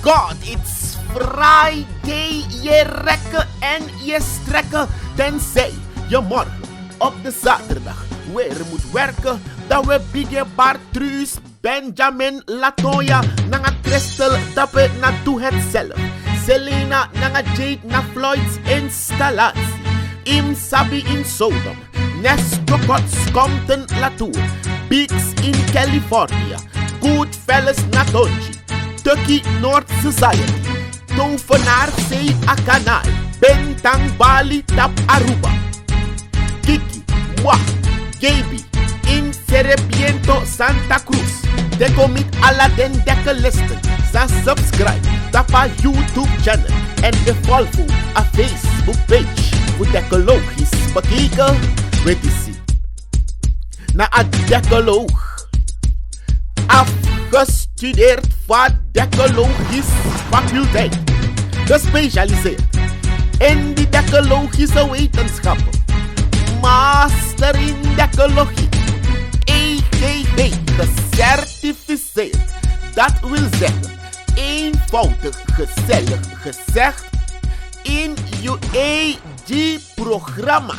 God, it's Friday. Je rekken en je strekken. Tenzij je morgen op de zaterdag weer moet werken. Dan we biggen Bart Truus, Benjamin Latoya, Nanga Crystal, Dappe na doe het zelf. Selena, Nanga Jade, na Floyd's installatie. Im Sabi in Sodom, Nestor Kots komt een Latour. Bigs in California, Goodfellas na Donji, Turkey North Society, Tovenaar Zee Akanaal, Bentang Bali Tap Aruba, Kiki, Mwa, Gaby, in Cerebiento Santa Cruz. De commit alla den dekkelisten. Sa subscribe, tapa YouTube channel en de follow a Facebook page. Voor dekologisch bekijken, weet je zie. Na a dekoloog. Afgestudeerd van dekologisch faculteit. Gespecialiseerd in die dekologische wetenschappen. Master in dekologie. EGB gecertificeerd. Dat wil zeggen, eenvoudig gezellig gezegd, in UAG-programma.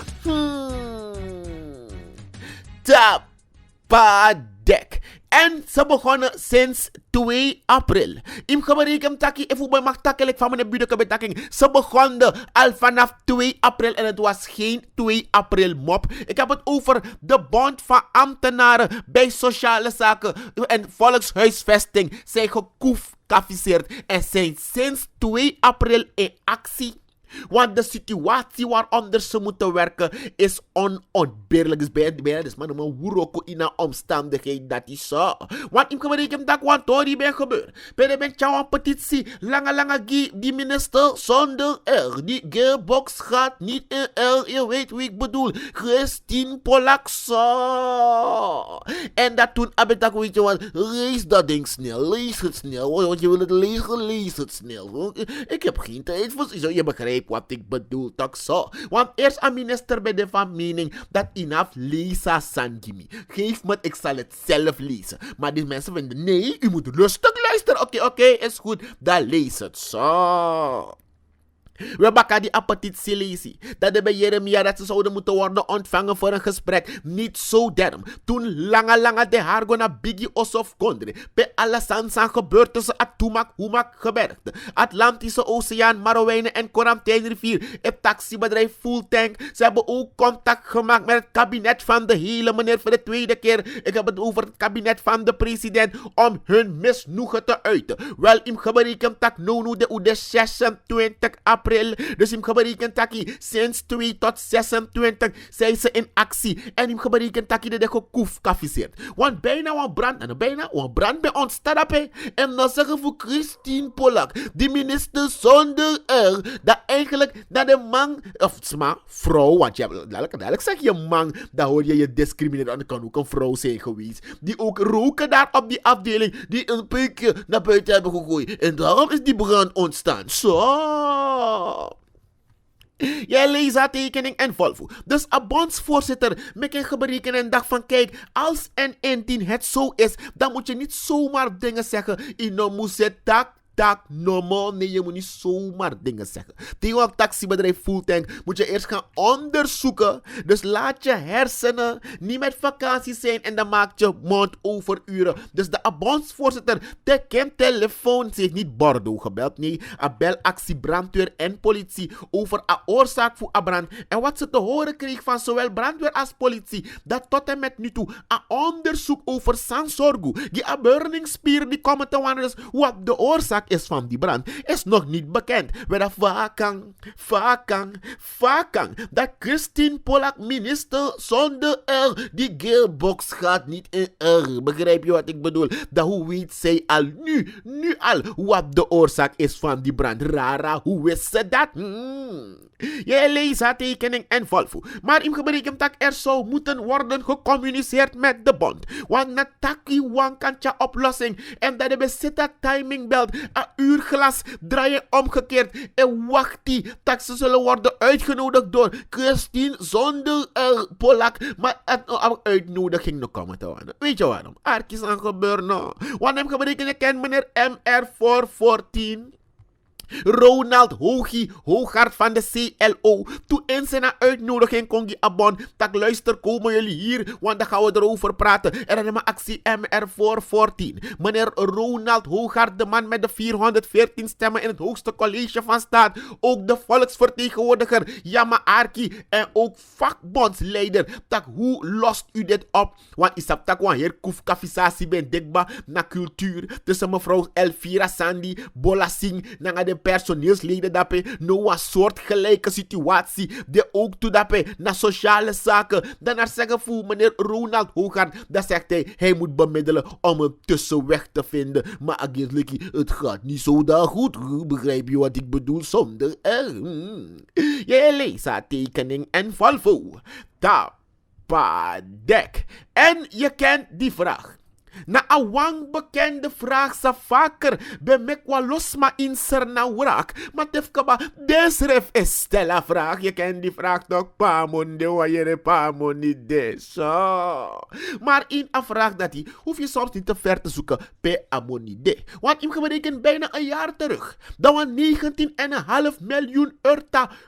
Tapadek. En ze begonnen sinds 2 april. Im geberekend taki, if u mag takkelijk van mijn buurlijke betakking. Ze begonnen al vanaf 2 april en het was geen 2 april mop. Ik heb het over de Bond van Ambtenaren bij Sociale Zaken en Volkshuisvesting. Zijn gekoefkaficeerd en zijn sinds 2 april in actie. Want de situatie waaronder ze moeten werken is onontbeerlijk. Dus bijna dus maar een woeroko in een omstandigheid dat is zo. Want ik kan rekenen dat wat Tori ben gebeurd. Bij de een petitie, lange die minister zonder R. Die gearbox gaat niet in R. Je weet wie ik bedoel. Christine Polak zo. En dat toen heb ik dat weet je wat. Lees dat ding snel. Lees het snel. Want je wil het lezen. Lees het snel. Ik heb geen tijd voor zo. Je begrijpt wat ik bedoel, toch zo? Want eerst een minister bij de van mening dat enough Lisa Sangimi. Geef me, ik zal het zelf lezen. Maar die mensen vinden, nee, u moet rustig luisteren. Oké, is goed. Dan lees het zo. We bakken die appetitie lezen. Dat de bij Jeremia dat ze zouden moeten worden ontvangen voor een gesprek. Niet zo derm. Toen lange de hargo naar Biggie Osof Kondre. Bij alle sansan gebeurtenissen at Tumak Humak gebergte. Atlantische Oceaan, Marowijnen en Coramtijnrivier. Het taxibedrijf Full Tank. Ze hebben ook contact gemaakt met het kabinet van de hele meneer voor de tweede keer. Ik heb het over het kabinet van de president om hun misnoegen te uiten. Wel, im geberekend tak nonu de 26 april. Dus im geberekend taki sinds 2 tot 26 zijn ze in actie. En im geberekend taki de gekoef kafiseerd. Want bijna een brand bij ons staat. En dan zeggen voor Christine Polak, die minister zonder R, dat eigenlijk dat de man, of vrouw, want je dadelijk zeg je man, dan hoor je discrimineren. Dat kan ook een vrouw zijn geweest. Die ook roken daar op die afdeling, die een peukje naar buiten hebben gegooid. En daarom is die brand ontstaan. Zo. Jij leest haar tekening en volvo. Dus een bondsvoorzitter met een gebereken en dacht van kijk, als en indien het zo is, dan moet je niet zomaar dingen zeggen. Ino moest het tak normaal. Nee, je moet niet zomaar dingen zeggen. Tegen een taxibedrijf Full Tank moet je eerst gaan onderzoeken. Dus laat je hersenen niet met vakantie zijn en dan maak je mond over uren. Dus de bondsvoorzitter tekent telefoon. Ze heeft niet Bordeaux gebeld. Nee, een belactie brandweer en politie over een oorzaak voor een brand. En wat ze te horen kreeg van zowel brandweer als politie, dat tot en met nu toe een onderzoek over Sansorgu, die burningsspier die komen te wandelen, dus wat de oorzaak is van die brand, is nog niet bekend. We dat vakang, dat Christine Polak minister zonder R, die gearbox gaat niet in R. Begrijp je wat ik bedoel? Dat hoe weet zij al nu al, wat de oorzaak is van die brand. Rara, hoe wist ze dat? Jij leest haar tekening en volvo. Maar in geberekend dat er zou moeten worden gecommuniceerd met de bond. Want nataki wankantja oplossing en dat de bezitten timing belt een uurglas draaien omgekeerd en wacht die dat ze zullen worden uitgenodigd door Christine zonder Polak, maar een uitnodiging nog komen te worden. Weet je waarom? Arkies aan gebeuren nou. Want hem gebreken je kent meneer MR414. Ronald Hooghart van de CLO. Toen in zijn uitnodiging kon je abon. Tak luister, komen jullie hier, want dan gaan we erover praten. Er is een actie MR414. Meneer Ronald Hooghart, de man met de 414 stemmen in het hoogste college van staat. Ook de volksvertegenwoordiger Yama Arki en ook vakbondsleider. Tak, hoe lost u dit op? Want isap tak wan heer koef kafisatie ben dekba na cultuur. Tussen mevrouw Elvira Sandy, Bola Singh, na de personeelsleden daarbij, nou een soortgelijke situatie, die ook toe daarbij, naar sociale zaken, dan naar zeggen voor meneer Ronald Hooghart, dan zegt hij moet bemiddelen om een tussenweg te vinden, maar eigenlijk, het gaat niet zo daar goed, begrijp je wat ik bedoel, zonder je leest haar tekening en Volvo, tapadek, en je kent die vraag. Na awang bekende vraag sa vaker be mekwa losma inser na wrak. Maar tefkaba desref estella vraag. Je kent die vraag toch pamonde wa jere pamonide. Zo. Maar in een vraag dat hij hoef je soms niet te ver te zoeken pe amonide. Want im gebreken bijna een jaar terug. Dat we 19,5 miljoen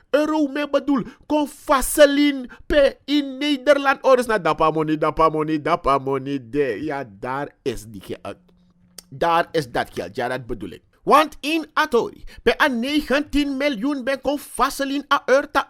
euro mee bedoel. Kon vaseline pe in Nederland. Oh, dus na dapamonide. Ja, daar is die geld. Daar is dat geld. Ja, dat bedoel ik. Want in Atori, bij een 19 miljoen ben kon vaseline a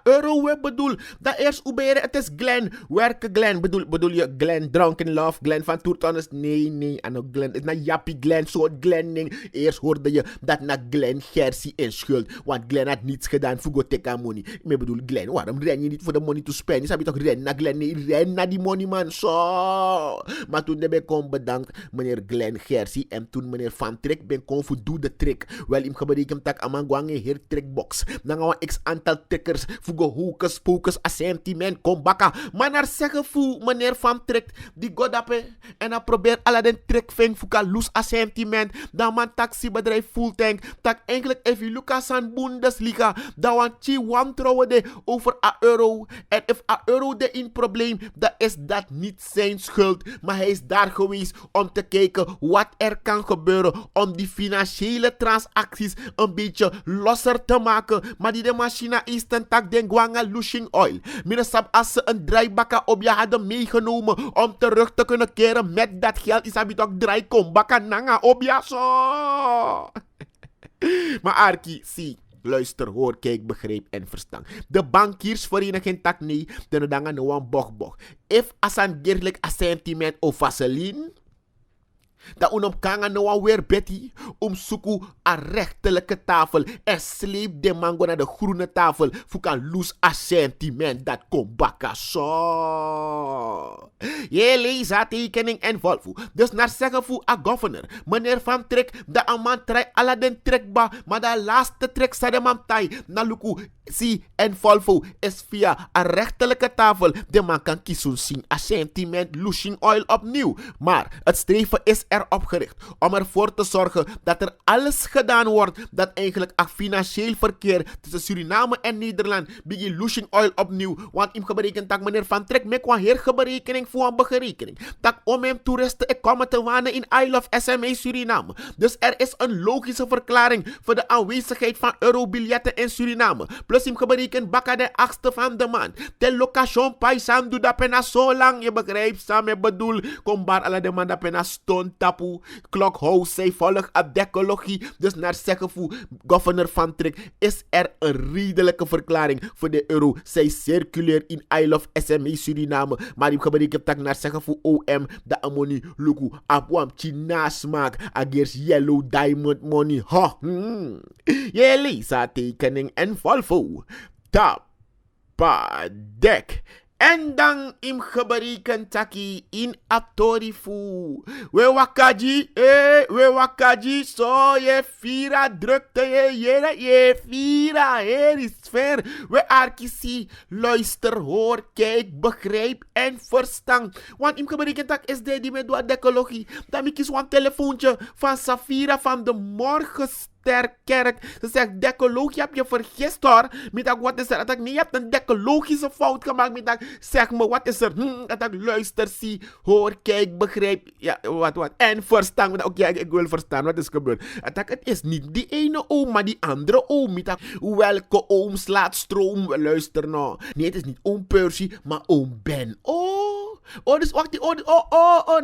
euro we bedoel. Dat eerst ubere, het is Glen. Werke Glen, bedoel je Glen Drunken Love, Glen van Toertonnes? Nee, en Glen, het is na Jappie Glen, soort Glenning. Eerst hoorde je dat na Glen Gersie in schuld. Want Glen had niets gedaan voor go take money. Ik bedoel, Glen, waarom ren je niet voor de money to spend? Je zou je toch ren naar Glen? Nee, ren naar die money man, zo. Maar toen ben ik bedankt, meneer Glen Gersie. En toen meneer Van Trek ben kon voor doe de trick. Wel, im geberik tak amang gwange her trickbox. Nanga x aantal triggers. Fugo hoekes, pokes, assentiment, kombaka. Maar naar zeggen voor meneer Van Trek, die godappe. En dan probeert alle den trekving fuka loes assentiment. Dan man taxibedrijf full tank. Tak eigenlijk even Lucas aan Bundesliga. Dan want je wantrouwen de over a euro. En if a euro de in probleem, dan is dat niet zijn schuld. Maar hij is daar geweest om te kijken wat er kan gebeuren. Om die financiële transacties een beetje losser te maken. Maar die de machine is ten tak den guanga lushing oil. Minnesap als ze een draaibakka op je hadden meegenomen om terug te kunnen keren met dat geld. Is dat ook draai kombakka nanga op je zo. Maar Arki, zie. Luister, hoor, kijk, begreep en verstand. De bankiersvereniging tak nee, dan dangen no een boch. If asan gerlijk assentiment of vaseline, dat unom kanga no weer Betty zoeken een rechtelijke tafel en sleep de mango naar de groene tafel voor kan loes assentiment dat kom bakka zo. Je leest haar tekening en Volvo. Dus naar zeggen voor a governor, meneer Van Trek, dat een man trek alle den trekba, maar de laatste trek zei de man tai na luku. Si en Volvo is via een rechtelijke tafel de man kan kiezen zien assentiment lushing oil opnieuw. Maar het streven is erop gericht om ervoor te zorgen dat er alles gedaan wordt dat eigenlijk een financieel verkeer tussen Suriname en Nederland begin lushing oil opnieuw. Want im geberekend dat meneer Van Trek me kwam heer berekening voor een berekening. Dat om hem toeristen ik komen te wonen in I Love SMA Suriname. Dus er is een logische verklaring voor de aanwezigheid van eurobiljetten in Suriname. Plus im geberekend bakka de 8e van de maand. De location paisan doe dat pena zo lang. Je begrijpt samen bedoel. Kom bar alle de man dat pena stone tapu. Klokhuis zij volg op decologie. Dus naar zeggen voor governor Van Trek is er een redelijke verklaring voor de euro. Zij circuleer in I Love SMA Suriname. Maar im geberekend tak naar zeggen voor OM dat amoni luku apwam china's maak. Agers yellow diamond money. Ha. Je leest haar tekening en Volvo. Tapadek. En dan im gebereken taki in atorifu. We wakaji, so je vira drukte je vira, hier is ver. We arkisi, luister, hoor, kijk, begrijp en verstaan. Want im gebereken tak is die met wat decologie. Dan ik is een telefoontje van Safira van de morgen. Sterkerk. Ze zegt, decologie heb je vergist hoor. Middag, wat is er? Dat ik niet, je hebt een decologische fout gemaakt. Middag, zeg me, wat is er? Dat ik luister, zie, hoor, kijk, begrijp. Ja, wat. En verstaan. Oké, ik wil verstaan, wat is gebeurd? Dat het is niet die ene oom, maar die andere oom. Middag, welke oom slaat stroom? Luister nou. Nee, het is niet oom Percy, maar oom Ben. Dus wacht,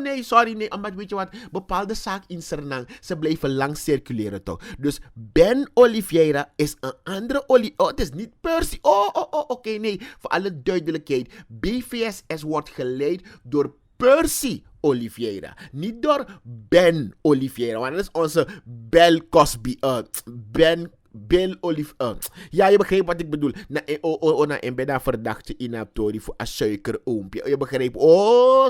nee, sorry, nee, omdat weet je wat, bepaalde zaken in Suriname, ze blijven lang circuleren toch. Dus Ben Oliveira is een andere het is niet Percy. Oké, nee, voor alle duidelijkheid, BVSS wordt geleid door Percy Oliveira, niet door Ben Oliveira, want dat is onze Bel Cosby, Bill Olive. Ja, je begrijpt wat ik bedoel. Ik ben daar verdachte in Aptori voor een suikeroompje. Je begrijpt?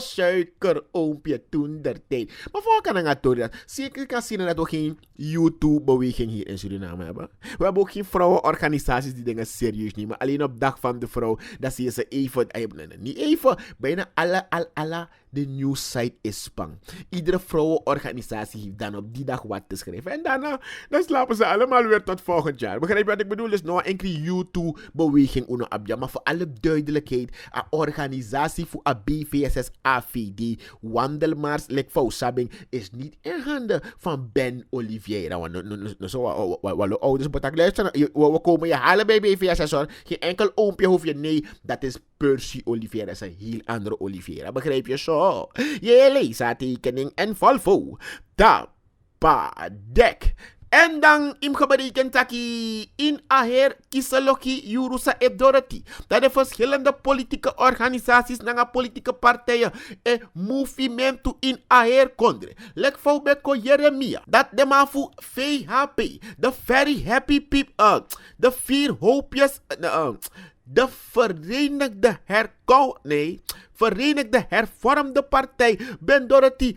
Suikeroompje toen der tijd. Maar voor kan ik dat zeker kan zien dat we geen YouTube-beweging hier in Suriname hebben. We hebben ook geen vrouwenorganisaties die dingen serieus nemen. Alleen op dag van de vrouw, dat zie je ze even, niet even, bijna alle de nieuwssite is spang. Iedere vrouwenorganisatie heeft dan op die dag wat te schrijven. En daarna dan slapen ze allemaal weer tot volgend jaar. Begrijp je wat ik bedoel? Dus nou enkele YouTube-beweging uno abja. Maar voor alle duidelijkheid, een organisatie voor een BVSS AVD, wandelmaars, Sabing, is niet in handen van Ben Oliveira. Want we ouders betak luisteren. We komen je halen bij BVSS hoor. Geen enkel oompje hoef je. Nee, dat is Percy Oliveira. Dat is een heel andere Oliveira. Begrijp je zo? Je leest tekening en volvo. Dek. En dan im geberekend taki in aher kiseloki Jurusa e Dorothy. Dat de verschillende politieke organisaties en politieke partijen en movimento in aher kondre. Lek vou beko Jeremia. Dat de man voor VHP. The Very Happy People. De vier hoopjes. De Verenigde Hervormde Partij. Ben Dorothy.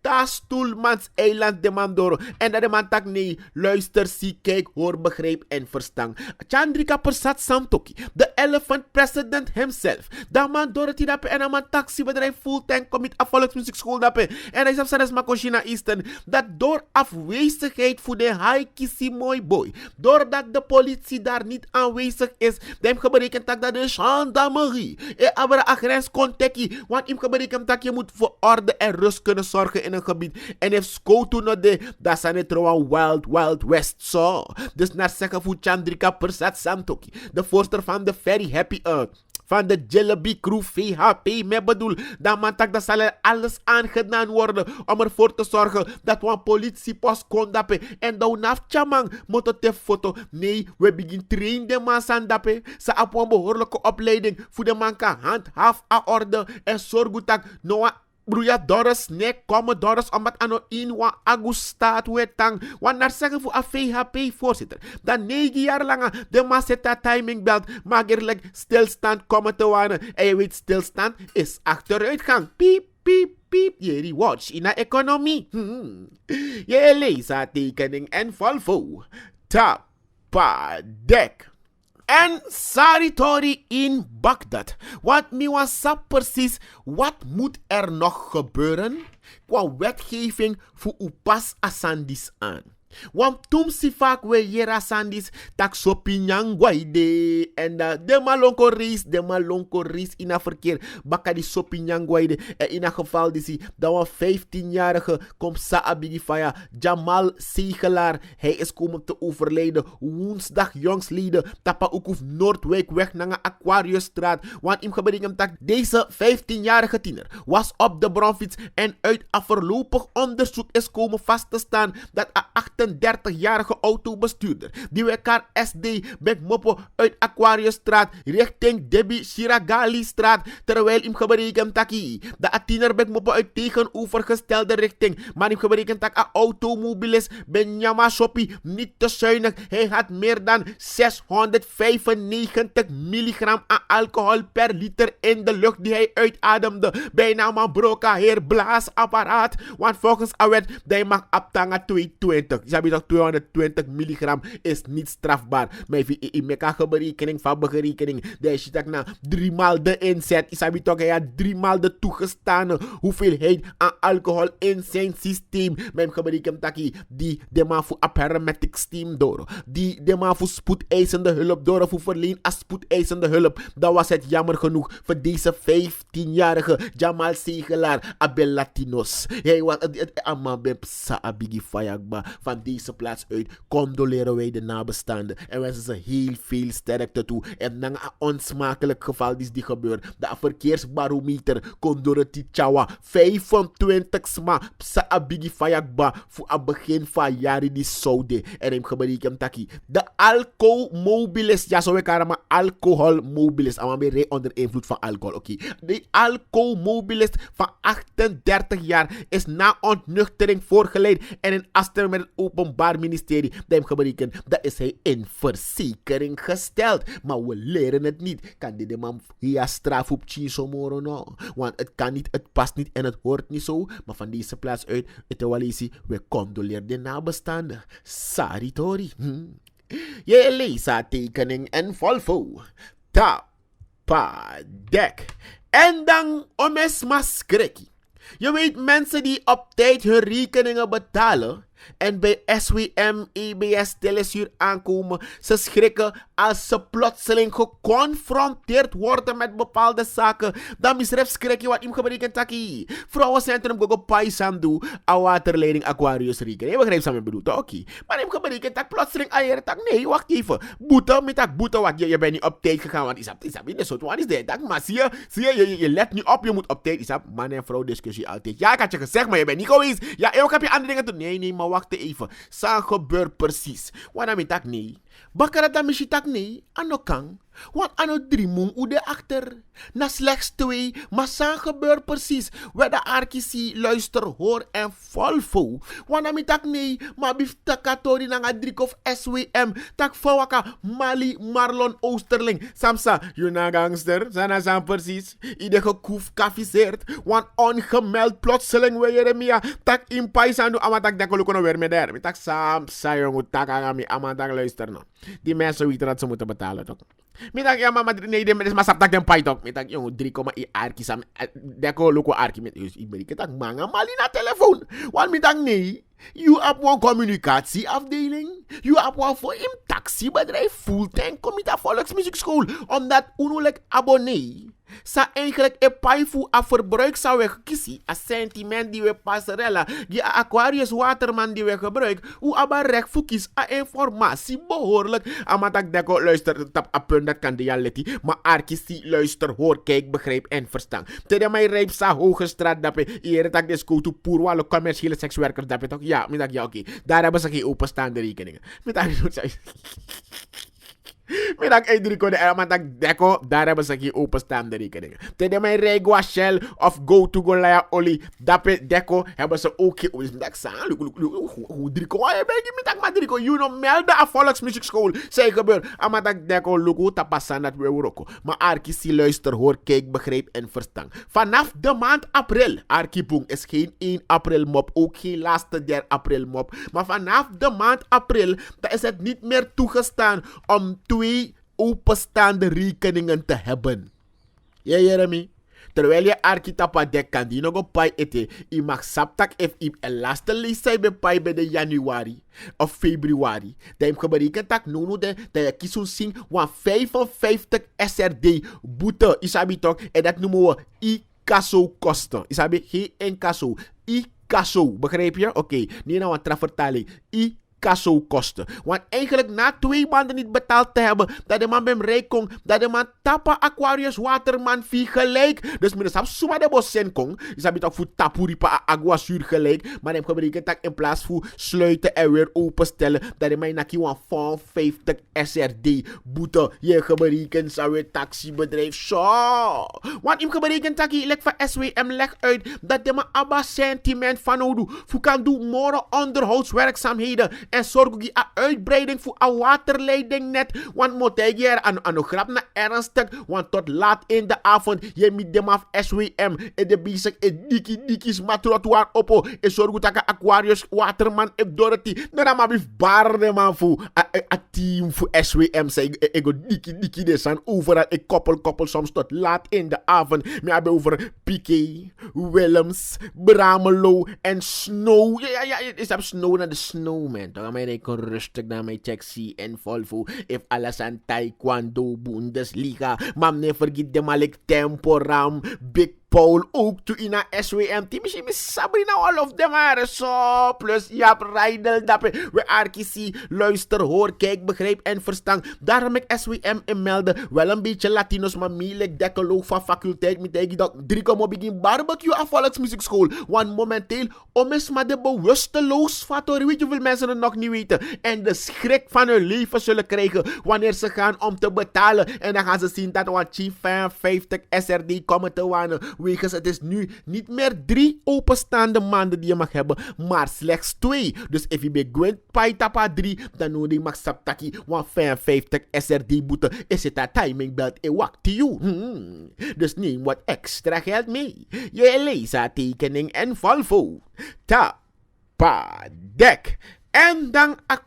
Tastoelmans eiland de Mandoro. En dat de man tak nee, luister, zie, kijk, hoor, begrijp en verstaan. Chandrika Persat Samtoki, de elephant president himself. Dat man Dorothy dape en een man taxibedrijf fulltime commit a volksmuziekschool dape. En hij zegt sanes Makoshina Eastern, dat door afwezigheid voor de haikisi mooi boy, doordat de politie daar niet aanwezig is, dan heb berekend dat de gendarmerie abra agrens konteki, want im berekend dat je moet voor orde en rust kunnen zorgen in een gebied. En if Skoto no de, dat zijn het trouwens Wild West zo. Dus naar zeggen voor Chandrika Persat Samtoki, de voorster van de Very Happy Earth. Van de Jellyby Crew VHP, met bedoel, dat man tak dat zal er alles aangedaan worden om ervoor te zorgen dat we een politiepost kon dappen. En dat we naf chamang moet het foto. Nee, we beginnen trainen de man aan dappen. Ze hebben een behoorlijke opleiding voor de man kan handhaaf aan orde en zorgen dat Noah Bruya Doris, nek, komen Doris, omdat ano in wa Augustat wetang. Want naar zeggen voor een VHP-voorzitter. Dat 9 jaar lang de man zet dat timing belt. Maar eerlijk stilstand komen te wonen. En je weet, stilstand is achteruitgang. Piep, piep, piep. Je watch in de economie. Je leest haar tekening en volvo. Dek. En Saritori in Baghdad. Wat mi was precies, wat moet er nog gebeuren qua wetgeving voor uw pas asandis aan? Want toen si vaak we jera sandis tak so pinyang guaide en de malonko reis in a verkeer baka di so pinyang guaide en in a geval disi dat een 15-jarige komt sa abigifaya Jamal Segelaar, hij is komen te overlijden woensdag jongsleden tapa ukuf Noordwijk weg naar Aquariusstraat, want im geberingem tak deze 15-jarige tiener was op de bronfiets en uit een voorlopig onderzoek is komen vast te staan dat 38-jarige autobestuurder die we elkaar SD met mopo uit Aquariusstraat richting Debbie Shiragali-straat, terwijl im geberekend taki de tiener met mopo uit tegenovergestelde richting, maar im geberekend tak a automobilist Benyama Shopi niet te zuinig. Hij had meer dan 695 milligram aan alcohol per liter in de lucht die hij uitademde. Bijna een broka heer blaasapparaat, want volgens de wet die mag aptanga 220. Sabi toch 220 milligram is niet strafbaar. Maar if je kan berekening van berekening, dan is je na 3 maal de inzet. Sabi toch ja 3 maal de toegestane hoeveelheid aan alcohol in zijn systeem. Mijn geberekend taki die de man voor paramedic steam door. Die de man voor spoedeisende hulp door. Voor verleen als spoedeisende hulp. Dat was het jammer genoeg voor deze 15-jarige Jamal Segelaar Abel Latinos. Hij was het amabeb Saabigi Fayagba van deze plaats uit. Condoleren wij de nabestaanden. En wensen ze heel veel sterkte toe. En na een onsmakelijk geval is die gebeurd. De verkeersbarometer kon door het Tichawa 25 sma Saabigi Fayagba voor het begin van jaren die Saudi. En hem geberekend taki. De alcoholmobilist. Ja, zo we kan maar alcoholmobilist. Maar weer onder invloed van alcohol. Oké. De alcoholmobilist van 38 jaar is na ontnuchtering voorgeleid en in afstemming met het Openbaar Ministerie. Dat hem geberekend. Dat is hij in verzekering gesteld. Maar we leren het niet. Kan dit de man via straf op Chisomoro no? Want het kan niet, het past niet en het hoort niet zo. Maar van deze plaats uit, het Walisi, we condoleer de nabestaanden. Saritori. Je leest tekening en volvo. Tapadek. En dan omes maskreki. Je weet mensen die op tijd hun rekeningen betalen en bij SWM, EBS, Telesuur aankomen, ze schrikken als ze plotseling geconfronteerd worden met bepaalde zaken. Dan misref schrik je wat im geberekend taki. Vrouwencentrum gogo paisandu, a waterleiding Aquarius rekening. Je begrijpt wat ik bedoel, oké. Maar im geberekend tak plotseling ayer tak. Nee, wacht even. Boete, met tak boete wat je bent niet op tijd gegaan, want is niet zo. Wat is dit? Maar zie je let niet op, je moet op tijd. Is dat man en vrouw discussie altijd. Ja, ik had je gezegd, maar je bent niet geweest. Ja, ik heb je andere dingen te doen. Nee, maar wacht even. Sa gebeurt precies. Wanneer ik tak nee. Bakara dan misschien tak nee. Ano kang. Want ano 3 moon u de achter. Na slechts 2. Maar sa gebeurt precies. Waar de arkisi luister, hoor en volvo. Wanneer ik tak nee. Maar bif takatori na drik of SWM. Tak fawaka Mali Marlon Oosterling. Samsa, you na gangster. Sana san precies. Ide gekoef kafiseert. Want ongemeld plotseling we Jeremia. Tak in paisandu amatak deko lukono weer met der. Tak Samsa jongen tak agami amatak luister no. Die mensen weten dat ze moeten betalen toch. Mitak ja mama nee de mes masap tak den pai tok. Mitak jongen 3,1 arki sam deko luko arki met Iberike tak manga mali na telefoon. Want mitak nee. You have one communicatieafdeling. You have one voor een taxibedrijf fulltime comita volksmuziekschool. Omdat unulik abonnee. Sa eigenlijk een paifu a verbruik zou we kiezen. A sentiment die we passerella. Die Aquarius waterman die we gebruiken. U aba recht voor kies a informatie behoorlijk. Amatak deko luister tap a punt dat kan de jaletti. Maar arkisi luister hoor kijk begrijp en verstaan. Tede mij rijp sa hoge straat dape. Iere tak desko to purwale commerciële sekswerkers dape toch. Ja, middag ja oké. Daar hebben ze geen openstaande rekeningen. Middag Middag Edrico de Elmatak Deco, daar hebben ze geen openstaande rekeningen. Tede mijn Regua Shell of Go to Golaya Oli, Dape Deco hebben ze ook geen openstaande. Drico, maar Drico, you know, melde a volksmuziekschool. Zij gebeurt, Amatak Deco, Lugo, tapasan dat we roko. Maar Arki luister, hoor, kijk, begrijp en verstaan. Vanaf de maand april, Arki Boom is geen 1 april mop, ook geen laatste 3 april mop. Maar vanaf de maand april, dan is het niet meer toegestaan om 2 openstaande rekeningen te hebben. Ja, Jeremy? Terwijl je arkitapa dek kan die nog op pai eten, je mag saptak if je een laatste lees zijn bij pai bij de januari of februari. Dat je geberekend tak nono dat je kies zien van 55 SRD boete. Isabi toch? En dat noemen we i-kasso kosten. Isabi geen incasso. I-kasso. Begrijp je? Oké. Nee, nou een trafvertaling. Kasso kosten. Want eigenlijk na 2 maanden niet betaald te hebben, dat de man bij hem rijk kon, dat de man tapa Aquarius waterman vie gelijk. Dus meneer Sap Suma de Bossen kon, is dat ook voor tapuripa agua zuur gelijk. Maar hem geberekend dat in plaats voor sluiten en weer openstellen, dat de man naki van 50 SRD boete. Je geberekend zou weer taxibedrijf zo. Want hem geberekend dat je van SWM leg uit dat de man abba sentiment van oudu. Voor kan doen morgen onderhoudswerkzaamheden en zorg voor een uitbreiding voor een waterleiding net. Want moet hij hier aan grap naar ernstig. Want tot laat in de avond, je met dem af SWM. En de bezig en dikkies matrottoir oppo. En zorg voor dat Aquarius Waterman ik Dorothy. Nou dan maar bif barde man voor een team voor SWM. Zeg ik go dikkie desan overal. Ik koppel soms tot laat in de avond. Maar hebben over Piqué, Willems, Bramelo en Snow. Ja, is dat Snow naar de Snowman. Dan ga ik rustig naar mijn taxi en Volvo. If alles aan Taekwondo, Bundesliga. Maar never forget de Malik Temporam, Big Paul ook toe in een SWM-team. Misschien is Sabrina all of them are zo. Plus Jaap Rijdel, dappen. We RKC, luister, hoor, kijk, begrijp en verstaan. Daarom ik SWM inmelden. Wel een beetje Latinos, maar meelijk dekkoloog van faculteit. Met tegen dat 3 kom begin barbecue af volksmuziekschool. Want momenteel, om eens maar de bewusteloos factor. Weet je hoeveel mensen het nog niet weten. En de schrik van hun leven zullen krijgen. Wanneer ze gaan om te betalen. En dan gaan ze zien dat wat Chief 55 SRD komen te wanen. Wegens het is nu niet meer 3 openstaande maanden die je mag hebben, maar slechts 2. Dus if je begint bij tapa 3, dan nodig je mag saptaki 155 SRD boete. Is het een timing belt en wacht to you. Dus neem wat extra geld mee. Je lasertekening en Volvo. Tapa dek. En dan een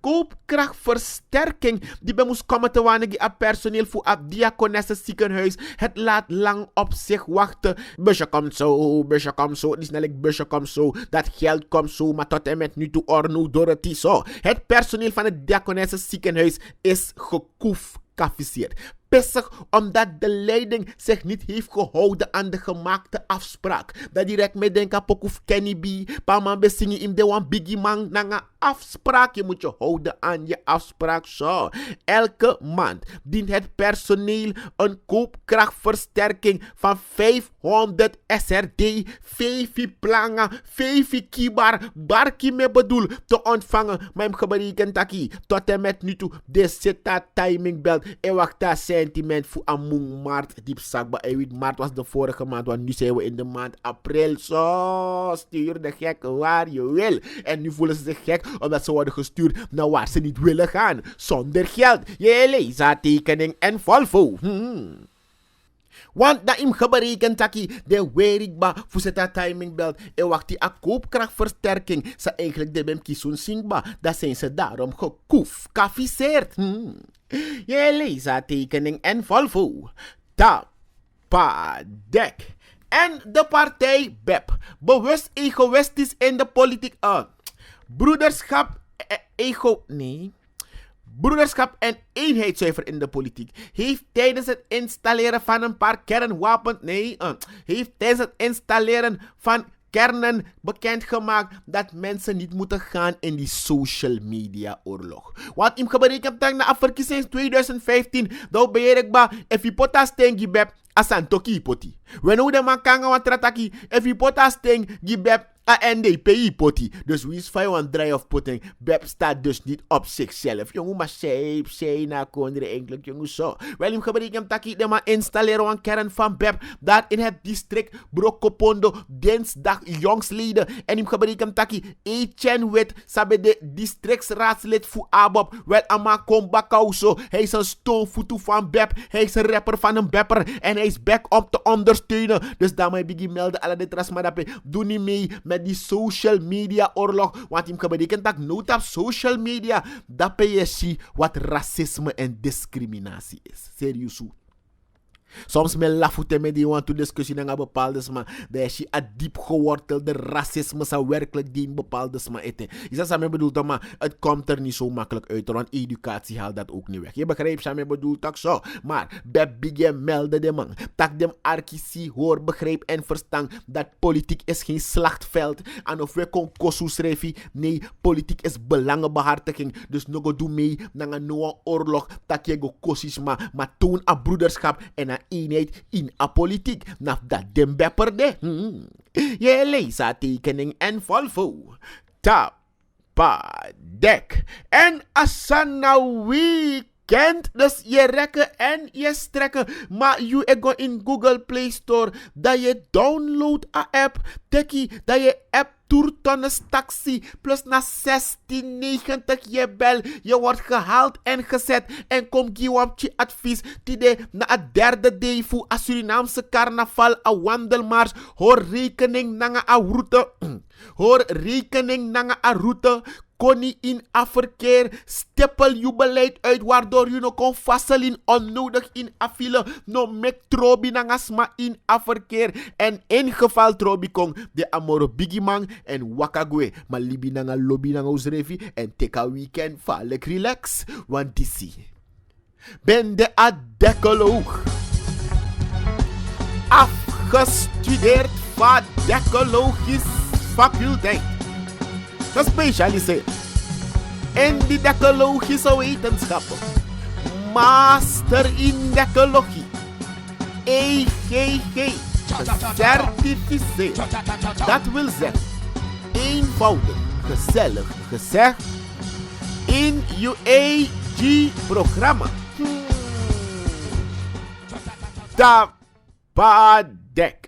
koopkrachtversterking die bij moest komen te wanneer aan personeel voor het Diakonesse ziekenhuis. Het laat lang op zich wachten. Busje komt zo. Die snelheid busje komt zo. Dat geld komt zo, maar tot en met nu toe orno door het zo. Het personeel van het Diakonesse ziekenhuis is gekoefkaficeerd. Pissig omdat de leiding zich niet heeft gehouden aan de gemaakte afspraak. Dat direct mee denken aan Pokoef Kenny B. Paman besingen in de one biggie man na een afspraak. Je moet je houden aan je afspraak zo. Elke maand dient het personeel een koopkrachtversterking van 500 SRD, 5 planga, 5 kibar, barki me bedoel te ontvangen. Maar hem geberekend taki. Tot en met nu toe, de zeta timing belt. En wacht daar sentiment voor Among maart. Diep zakba. En weet maart was de vorige maand, want nu zijn we in de maand april. Zo, stuur de gek waar je wil. En nu voelen ze zich gek omdat ze worden gestuurd naar waar ze niet willen gaan. Zonder geld. Je lasertekening en Volvo. Want dat im geberekend taki, de werkba voor zeta timing belt. En wacht die koopkrachtversterking. Ze eigenlijk de bem kisun singba. Dat zijn ze daarom gekoefkaficeerd. Je lasertekening en Volvo. Tapa dek. En de partij BEP. Bewust egoïstisch in de politiek. Broederschap, Broederschap en eenheidszuiver in de politiek heeft tijdens het installeren van een paar kernwapens, heeft tijdens het installeren van kernen bekendgemaakt dat mensen niet moeten gaan in die social media oorlog. Want in geberekend dat na verkiezings 2015, dan beheer ik ba, if je potas tengi beb, asan toki poti. Wanneer de man kan gaan trataki, if je potas tengi beb, a NDP poti. Dus wie is van jou een draai of potting? Beb staat dus niet op zichzelf. Jongen, maar zij na kondre eigenlijk, jongen, zo. Wel, in geberekend taki, de man installeren een kern van Beb, daar in het district Brokopondo, dinsdag jongsleden. En in geberekend taki, Etienne Wit, sabe de districtsraadslid voor ABOP, wel ama kombakauso. Hij is een stoomvoetoe van Beb, hij is een rapper van een bepper, en hij is back om te ondersteunen. Dus daarmee begin melden, alle dit rasmadappe, doe niet mee met die social media oorlog. Want in geberekend tak nood op social media, dat je ziet wat racisme en discriminatie is. Serieus. Soms met lafoete met die want to discussie naar bepaalde sma. Dat je een diep gewortelde racisme zou werkelijk die in bepaalde sma eten. Is dat wat ik bedoel, maar het komt er niet zo makkelijk uit. Want educatie haalt dat ook niet weg. Je begrijpt wat ik bedoel, tak zo. Maar bij bigge melden de man. Tak dem arkisie hoor, begrijp en verstaan dat politiek is geen slachtveld. En of we kon kosu schrijven. Nee, politiek is belangenbehartiging. Dus nog doe mee naar een nieuwe oorlog. Tak je go kosis maar toon een broederschap en een eenheid in a politiek. Naf dat dem bepperde. Je lasertekening en Volvo. Tapa dek. En asana weekend. Dus je rekken en je strekken. Maar je go in Google Play Store. Dat je download a app. Tekkie dat je app retourtonnes-taxi plus na 1690 je bel. Je wordt gehaald en gezet en kom giwamchi advies tide na a derde day fu a Surinaamse carnaval a wandelmars. Hoor rekening nanga a route. Hoor rekening nanga a route. Koni in a verkeer, steppel je beleid uit waardoor je nog kon vastelin onnodig in a file, no mek trobi nangasma in a verkeer. En in geval trobi kong, de amoro bigimang en wakagwe, maar libi nanga lobby nanga usrevi en take a weekend valek relax, want disi. Ben de adekoloog, afgestudeerd van decologisch faculteit. Gespecialiseerd in die decologische wetenschappen. Master in decologie. EGG. Gecertificeerd. Dat wil zeggen, eenvoudig, gezellig gezegd, in UAG-programma. Tapadek.